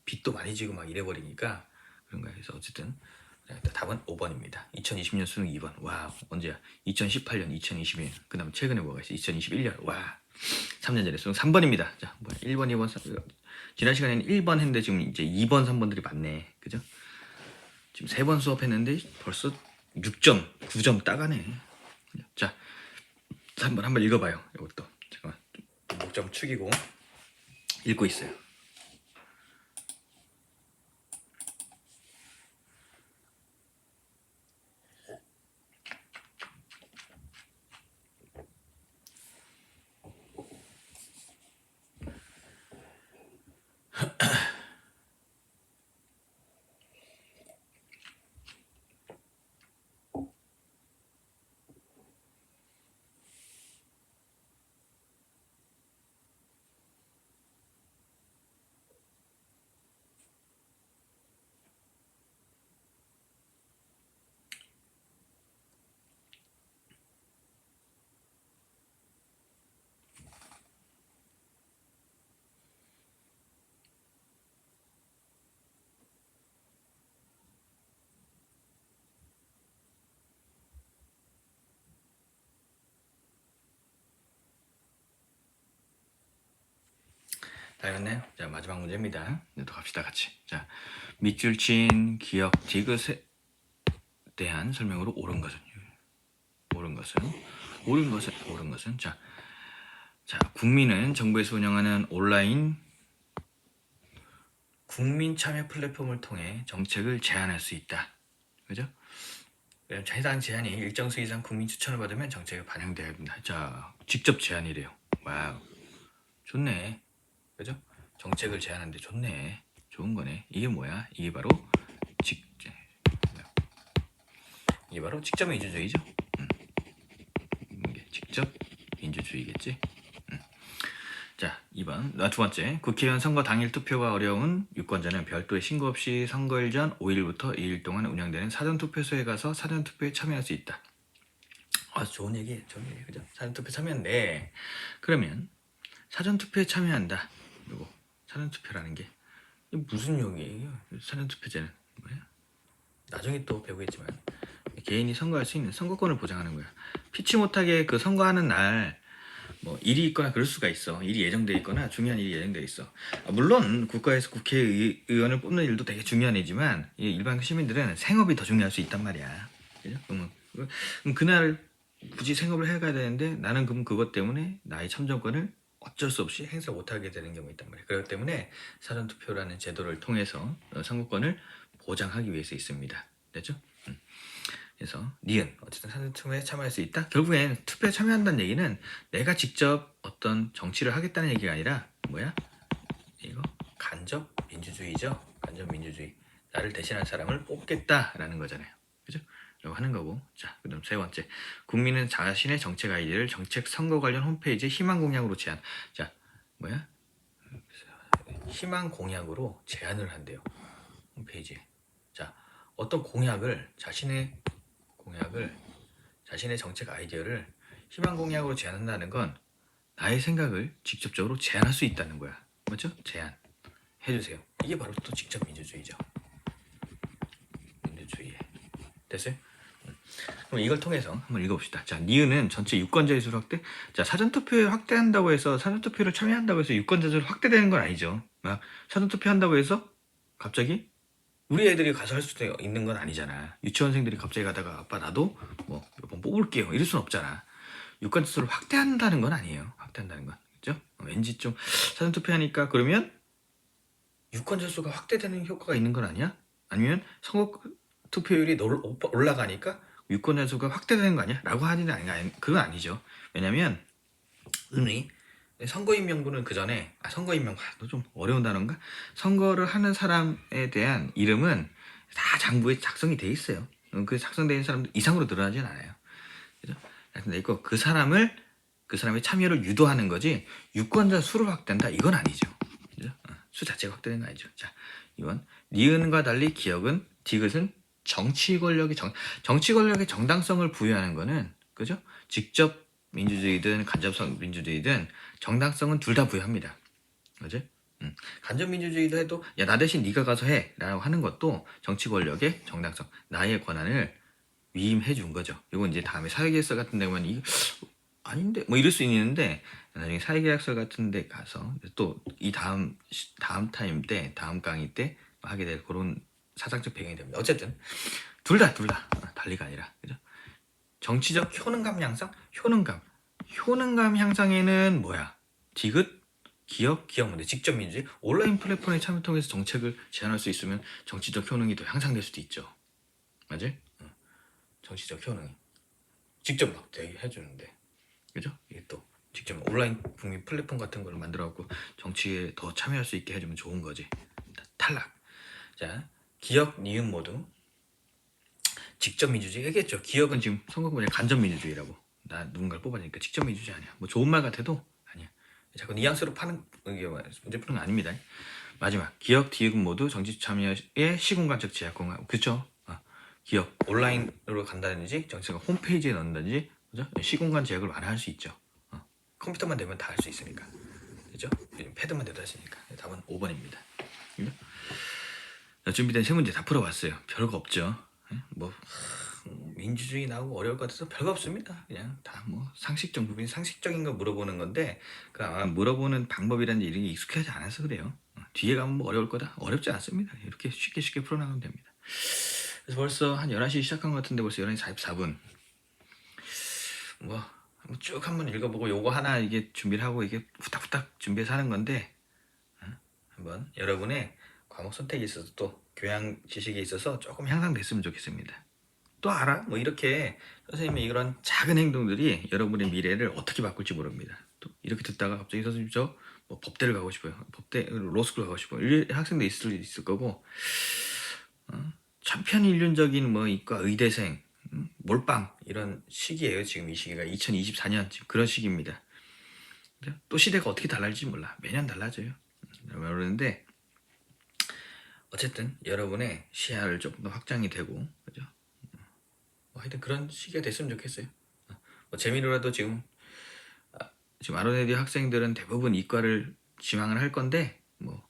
빚도 많이 지고 막 이래버리니까 그런 거야. 그래서 어쨌든 답은 5번입니다. 2020년 수능 2번. 와, 언제야? 2018년, 2021. 그 다음 최근에 뭐가 있어? 2021년. 와, 3년 전에 수능 3번입니다. 자, 뭐야? 1번, 2번, 3번. 지난 시간에는 1번 했는데 지금 이제 2번, 3번들이 많네. 그죠? 지금 3번 수업했는데 벌써 6점, 9점 따가네. 자, 3번 한번 읽어봐요. 이것도. 잠깐만. 목점 축이고 읽고 있어요. 다 읽었나요? 자, 마지막 문제입니다. 또 갑시다 같이. 자, 밑줄 친 기억 디귿에 대한 설명으로 옳은 것은 자, 국민은 정부에서 운영하는 온라인 국민 참여 플랫폼을 통해 정책을 제안할 수 있다. 그죠? 해당 제안이 일정 수 이상 국민 추천을 받으면 정책에 반영되어야 합니다. 자, 직접 제안이래요. 와우, 좋네. 그죠? 정책을 제안하는데 좋네. 좋은 거네. 이게 뭐야? 이게 바로 직접 민주주의죠. 이게 직접 민주주의겠지. 자, 2번. 두 번째. 국회의원 선거 당일 투표가 어려운 유권자는 별도의 신고 없이 선거일 전 5일부터 2일 동안 운영되는 사전투표소에 가서 사전투표에 참여할 수 있다. 좋은 얘기. 그죠? 사전투표 참여인데 그러면 사전투표에 참여한다. 이거 사전투표라는 게 무슨 용이에요? 사전투표제는 뭐야? 나중에 또 배우겠지만 개인이 선거할 수 있는 선거권을 보장하는 거야. 피치 못하게 그 선거하는 날 뭐 일이 있거나 그럴 수가 있어. 일이 예정돼 있거나 중요한 일이 예정돼 있어. 물론 국가에서 국회의원을 뽑는 일도 되게 중요한 일이지만 일반 시민들은 생업이 더 중요할 수 있단 말이야. 그죠? 그럼 그날 굳이 생업을 해가야 되는데 나는 그럼 그것 때문에 나의 참정권을 어쩔 수 없이 행사 못하게 되는 경우가 있단 말이에요. 그렇기 때문에 사전투표라는 제도를 통해서 선거권을 보장하기 위해서 있습니다. 됐죠? 그래서 니은 어쨌든 사전투표에 참여할 수 있다. 결국엔 투표에 참여한다는 얘기는 내가 직접 어떤 정치를 하겠다는 얘기가 아니라 뭐야? 이거 간접 민주주의죠. 간접 민주주의. 나를 대신할 사람을 뽑겠다라는 거잖아요. 그죠? 라고 하는 거고. 자, 그다음 세 번째. 국민은 자신의 정책 아이디어를 정책 선거 관련 홈페이지에 희망 공약으로 제안. 자, 뭐야? 희망 공약으로 제안을 한대요. 홈페이지에. 자, 어떤 자신의 정책 아이디어를 희망 공약으로 제안한다는 건 나의 생각을 직접적으로 제안할 수 있다는 거야. 맞죠? 제안. 해주세요. 이게 바로 또 직접 민주주의죠. 민주주의. 됐어요? 그럼 이걸 통해서 한번 읽어봅시다. 자, 니은은 전체 유권자 수 확대. 자, 사전투표에 확대한다고 해서 사전투표를 참여한다고 해서 유권자 수를 확대되는 건 아니죠. 막 사전투표 한다고 해서 갑자기 우리 애들이 가서 할 수도 있는 건 아니잖아. 유치원생들이 갑자기 가다가 아빠 나도 뭐 몇 번 뽑을게요. 이럴 순 없잖아. 유권자 수를 확대한다는 건 아니에요. 확대한다는 건. 그죠? 왠지 좀 사전투표하니까 그러면 유권자 수가 확대되는 효과가 있는 건 아니야? 아니면 선거 투표율이 올라가니까 유권자 수가 확대되는 거 아니야? 라고 하는 게 아니야. 그건 아니죠. 왜냐면 은의 선거인명부는 그 전에 선거인명부 좀 어려운 단어인가? 선거를 하는 사람에 대한 이름은 다 장부에 작성이 돼 있어요. 그 작성되어 있는 사람들 이상으로 늘어나진 않아요. 그죠? 근데 이거 그 사람의 참여를 유도하는 거지 유권자 수를 확대한다 이건 아니죠. 그죠? 수 자체가 확대되는 거 아니죠. 자, 이번 니은과 달리 기억은 디귿은 정치 권력의 정당성을 부여하는 거는 그죠? 직접 민주주의든 간접성 민주주의든 정당성은 둘 다 부여합니다. 그죠? 간접 민주주의도 해도 야 나 대신 네가 가서 해라고 하는 것도 정치 권력의 정당성, 나의 권한을 위임해 준 거죠. 이건 이제 다음에 사회계획서 같은 데 보면 이거 아닌데 뭐 이럴 수 있는데 나중에 사회계약서 같은 데 가서 또 이 다음 타임 때 다음 강의 때 하게 될 그런 사상적 배경이 됩니다. 어쨌든 둘 다 달리가 아니라 그죠? 정치적 효능감 향상 효능감 향상에는 뭐야? 디귿 기업 문제 직접 민주주의 온라인 플랫폼의 참여 통해서 정책을 제안할 수 있으면 정치적 효능이 더 향상될 수도 있죠. 맞지? 정치적 효능이 직접 막 해주는데 그죠? 이게 또 직접 온라인 국민 플랫폼 같은 걸 만들어갖고 정치에 더 참여할 수 있게 해주면 좋은 거지. 탈락. 자, 기억, 니은 모두 직접 민주주의 얘기했죠. 기억은 지금 선거구의 간접 민주주의라고. 나 누군가를 뽑아내니까 직접 민주주의 아니야. 뭐 좋은 말 같아도 아니야. 자꾸 뉘앙스로 파는 게 문제 푸는 거 아닙니다. 마지막 기억, 디귿 모두 정치 참여의 시공간적 제약 공간. 그렇죠? 기억 온라인으로 간다든지 정치가 홈페이지에 넣는다든지 그죠? 시공간 제약을 완화할 수 있죠. 컴퓨터만 되면 다 할 수 있으니까. 그죠? 패드만 돼도 하시니까. 답은 5번입니다. 그죠? 준비된 세 문제 다 풀어봤어요. 별거 없죠. 뭐 민주주의 나오고 어려울 것 같아서 별거 없습니다. 그냥 다 뭐 상식적 부분, 상식적인 거 물어보는 건데 그 아마 물어보는 방법이라는 이런 게 익숙하지 않아서 그래요. 뒤에 가면 뭐 어려울 거다. 어렵지 않습니다. 이렇게 쉽게 풀어나가면 됩니다. 그래서 벌써 한 11시 시작한 것 같은데 벌써 11시 44분. 뭐 쭉 한번 읽어보고 요거 하나 이게 준비를 하고 이게 후딱후딱 준비해서 하는 건데 한번 여러분의 과목 선택에 있어서 또 교양 지식에 있어서 조금 향상됐으면 좋겠습니다. 또 알아? 뭐 이렇게 선생님의 이런 작은 행동들이 여러분의 미래를 어떻게 바꿀지 모릅니다. 또 이렇게 듣다가 갑자기 선생님 뭐 법대를 가고 싶어요. 로스쿨 가고 싶어요. 이런 학생도 있을 거고 천편일률적인 뭐 이과 의대생 몰빵 이런 시기예요. 지금 이 시기가 2024년 지금 그런 시기입니다. 또 시대가 어떻게 달라질지 몰라. 매년 달라져요. 그러는데 어쨌든 여러분의 시야를 조금 더 확장이 되고 그죠? 하여튼 그런 시기가 됐으면 좋겠어요. 뭐 재미로라도 지금 아로네디 학생들은 대부분 이과를 지망을 할 건데 뭐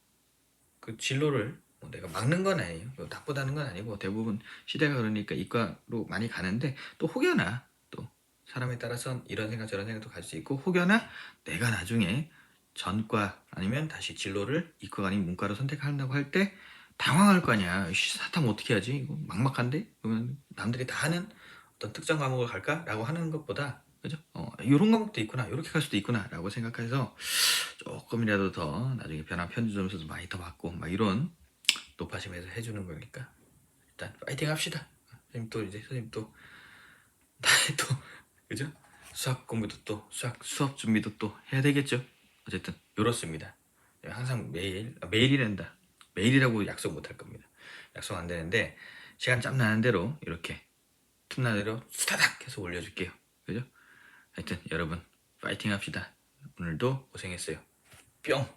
그 진로를 뭐 내가 막는 건 아니에요. 뭐 나쁘다는 건 아니고 대부분 시대가 그러니까 이과로 많이 가는데 또 혹여나 또 사람에 따라선 이런 생각 저런 생각도 갈 수 있고 혹여나 내가 나중에 전과 아니면 다시 진로를 이과가 아닌 문과로 선택한다고 할 때 당황할 거 아니야. 사탐 어떻게 하지? 이거 막막한데? 그러면 남들이 다 하는 어떤 특정 과목을 갈까라고 하는 것보다 그죠? 이런 과목도 있구나, 이렇게 갈 수도 있구나라고 생각해서 조금이라도 더 나중에 변화 편집 점수도 많이 더 받고 막 이런 높아심에서 해주는 거니까 일단 파이팅 합시다. 선생님 또 이제 선생님 또 나의 또 그죠? 수학 공부도 또 수업 준비도 또 해야 되겠죠. 어쨌든 요렇습니다. 항상 매일이란다. 매일이라고 약속 못 할 겁니다. 약속 안 되는데 시간 짬 나는 대로 이렇게 틈나는 대로 수다닥 해서 올려줄게요. 그죠? 하여튼 여러분 파이팅 합시다. 오늘도 고생했어요. 뿅.